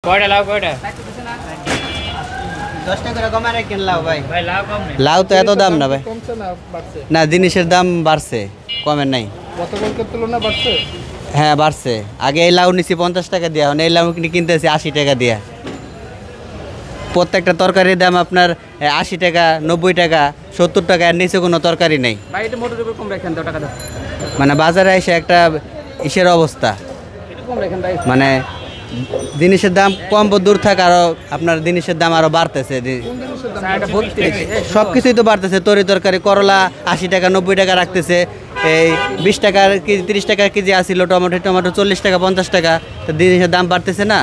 কয়টা লাউ কয়টা? 10 টাকা করে কমারে কেন লাউ ভাই? ভাই লাউ কম নেই। লাউ তো এত দাম না ভাই। কমছে না বাড়ছে? না, জিনিসের দাম বাড়ছে, কমের নাই। গতকালকের তুলনায় বাড়ছে? হ্যাঁ বাড়ছে। আগে এই লাউ নিছি 50 টাকা দিয়া, এখন এই লাউ কিনতেছি 80 টাকা দিয়া। প্রত্যেকটা তরকারির দাম আপনার 80 টাকা, 90 টাকা, 70 টাকা, এর নিচে কোনো তরকারি নেই। ভাই এটা মোটর উপর কম রাখেন তো টাকা দাও। মানে বাজারে এসে একটা ইসের অবস্থা, একটু কম রাখেন ভাই। মানে জিনিসের দাম কম দূর থাকে, আরো আপনার জিনিসের দাম আরো বাড়তেছে। এটা ভর্তি আছে। সব কিছুই তো বাড়তেছে। তরি তরকারি করলা 80 টাকা 90 টাকা রাখতেছে, এই 20 টাকার কেজি 30 টাকার কেজি আসিল, টমেটো 40 টাকা 50 টাকা, তো জিনিসের দাম বাড়তেছে না।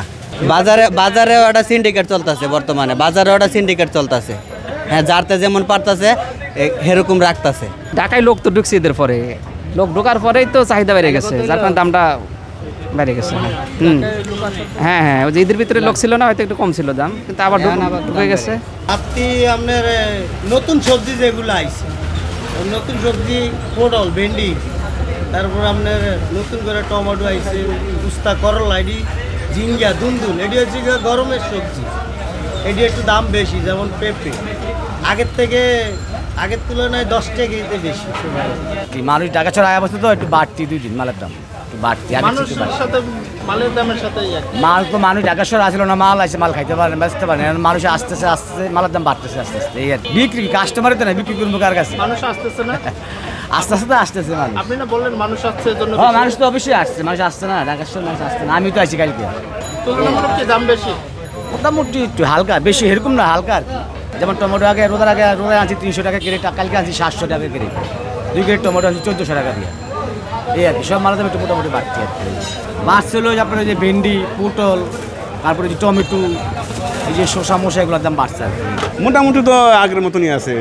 বাজারেও একটা সিন্ডিকেট চলতেছে, বর্তমানে বাজারেও একটা সিন্ডিকেট চলতেছে। হ্যাঁ, যারতে যেমন পারতেছে সেরকম রাখতেছে। ঢাকায় লোক তো ঢুকছে এদের পরে, লোক ঢোকার পরেই তো চাহিদা বেড়ে গেছে, যার কারণে দামটা বেড়ে গেছে। হ্যাঁ হ্যাঁ, ওই যে ঈদের ভিতরে লোক ছিল না, হয়তো একটু কম ছিল দাম, কিন্তু আবার ঢুকে গেছে। আপনি আপনার নতুন সবজি যেগুলো আইছে, নতুন সবজি পটল, ভেন্ডি, তারপর আপনার নতুন করে টমেটো আইছে, উস্তা, করলা, এটি ঝিঙ্গা, দুন্দুল, এটি হচ্ছে গরমের সবজি। এটি একটু দাম বেশি, যেমন পেঁপে আগের তুলনায় 10 টাকাতে বেশি। মানুষ ঢাকা ছড়া অবস্থা তো একটু বাড়তি, 2 দিন মালের দাম একটু বাড়তি। মালের দামের সাথে মাল তো মানুষ ঢাকা শহর আসলো না, মাল আছে, মাল খাইতে পারে না, বেচতে পারে না। মানুষ আস্তে আস্তে মালের দাম বাড়তেছে আস্তে আস্তে। এই আর বিক্রি কাস্টমারের তো না, বিক্রি করবো কার কাছে? মানুষ আসতেছে না, আস্তে আস্তে তো আসতেছে মানুষ। আপনি না বললেন মানুষ আসছে এজন্য? হ্যাঁ, মানুষ তো অবশ্যই আসছে, মানুষ আসছে না, ঢাকা শহর মানুষ আসছে না। আমি তো আছি কালকে। তুলনামূলক কি দাম বেশি? মোটামুটি একটু হালকা, বেশি এরকম না, হালকা আর কি। যেমন টমেটো রোদার আগে আনছি 300 টাকা কেজি, কালকে আনছি 700 টাকা কেজি। 2 কেজি টমেটো আনছি 1400 টাকা দিয়ে। এই আর কি, সব মালের দাম একটু মোটামুটি বাড়তি আর কি। মাছ হলো আপনার ওই যে ভেন্ডি, পটল, তারপরে যে টমেটো, এই যে শসা মশা, এগুলোর দাম বাড়ছে আর কি। মোটামুটি তো আগের মতনই আছে,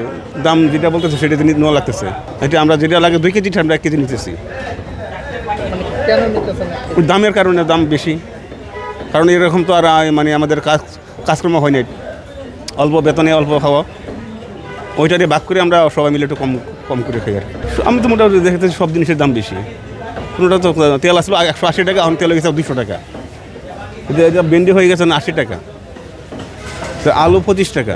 দাম যেটা বলতেছে সেটা নেওয়া লাগতেছে। এটা আমরা যেটা লাগে 2 কেজি, আমরা 1 কেজি নিতেছি। কেন নিতেছেন? ওই দামের কারণে দাম বেশি, কারণ এরকম তো আর মানে আমাদের কাজকর্ম হয় না, অল্প বেতনে অল্প খাওয়া, ওইটা দিয়ে ভাগ করে আমরা সবাই মিলে একটু কম কম করে খাই আর কি। আমি তো মোটামুটি দেখতেছি সব জিনিসের দাম বেশি। কোনোটা তো তেল আসলো 180 টাকা, এখন তেল হয়ে গেছে 200 টাকা। ভেন্ডি হয়ে গেছে 80 টাকা, তো আলু 25 টাকা।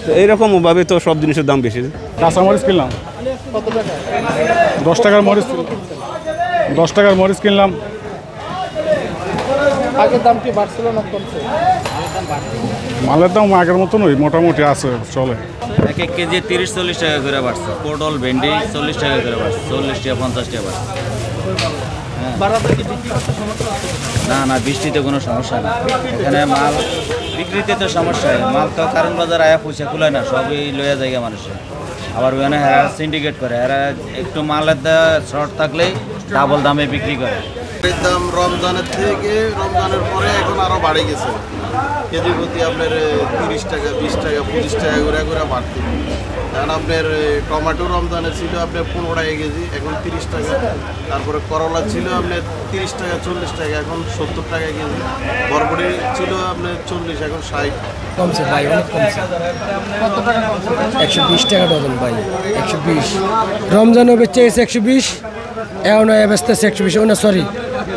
তো এইরকমভাবে তো সব জিনিসের দাম বেশি। কাঁচামরিচ কিনলাম কত টাকা? 10 টাকার মরিচ, 10 টাকার মরিচ কিনলাম। আগের দাম কি বাড়ছিল না কমছে? মালের দাম আগের মতন ওই মোটামুটি আছে, চলে। 1 কেজি 30-40 টাকা করে বাড়ছে। পটল, ভেন্ডি 40 টাকা করে বাড়ছে, 40 টাকা 50 টাকা বাড়ছে। বাড়াতে কি বিক্রি করতে সমস্যা হচ্ছে? না বৃষ্টিতে কোনো সমস্যা না, এখানে মাল বিক্রিতে তো সমস্যা হয়। মাল তো কারণ বাজার আয়া পয়সা কুলায় না, সবই লইয়া যায় মানুষের। আবার ওখানে হেরা সিন্ডিকেট করে, হেরা একটু মালের শর্ট থাকলেই ডাবল দামে বিক্রি করে। দাম রমজানের পরে এখন আরো বাড়ে গেছে, কেজি প্রতি আপনার 30 টাকা, 20 টাকা, 25 টাকা করে বাড়তি। কারণ আপনার টমেটো রমজানে ছিল আপনার 15 টাকা কেজি, এখন 30 টাকা। তারপরে করলা ছিল আপনার 30 টাকা 40 টাকা, এখন 70 টাকা কেজি। বরবটি ছিল আপনার 40, এখন 60। কমছে ভাই, অনেক কমছে। কত টাকা কমছে? 120 টাকা ডজন ভাই, 120। রমজানও বেচে গেছে 120, এখন বেচতেছে 120। না সরি,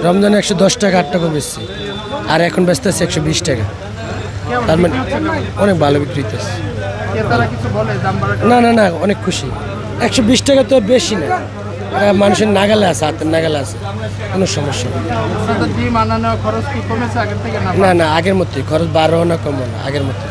রমজানে 110 টাকা 8 টাকা বেচছে, আর এখন বেচতেছে 120 টাকা। তার মানে অনেক ভালো বিক্রি হইতেছে। না না না, অনেক খুশি। 120 টাকা তো বেশি না, মানুষের নাগালে আছে, হাতের নাগালে আছে, কোনো সমস্যা নেই। খরচ কি কমেছে আগের থেকে? না না, আগের মতোই খরচ, বাড়ো না কমো না, আগের মতো।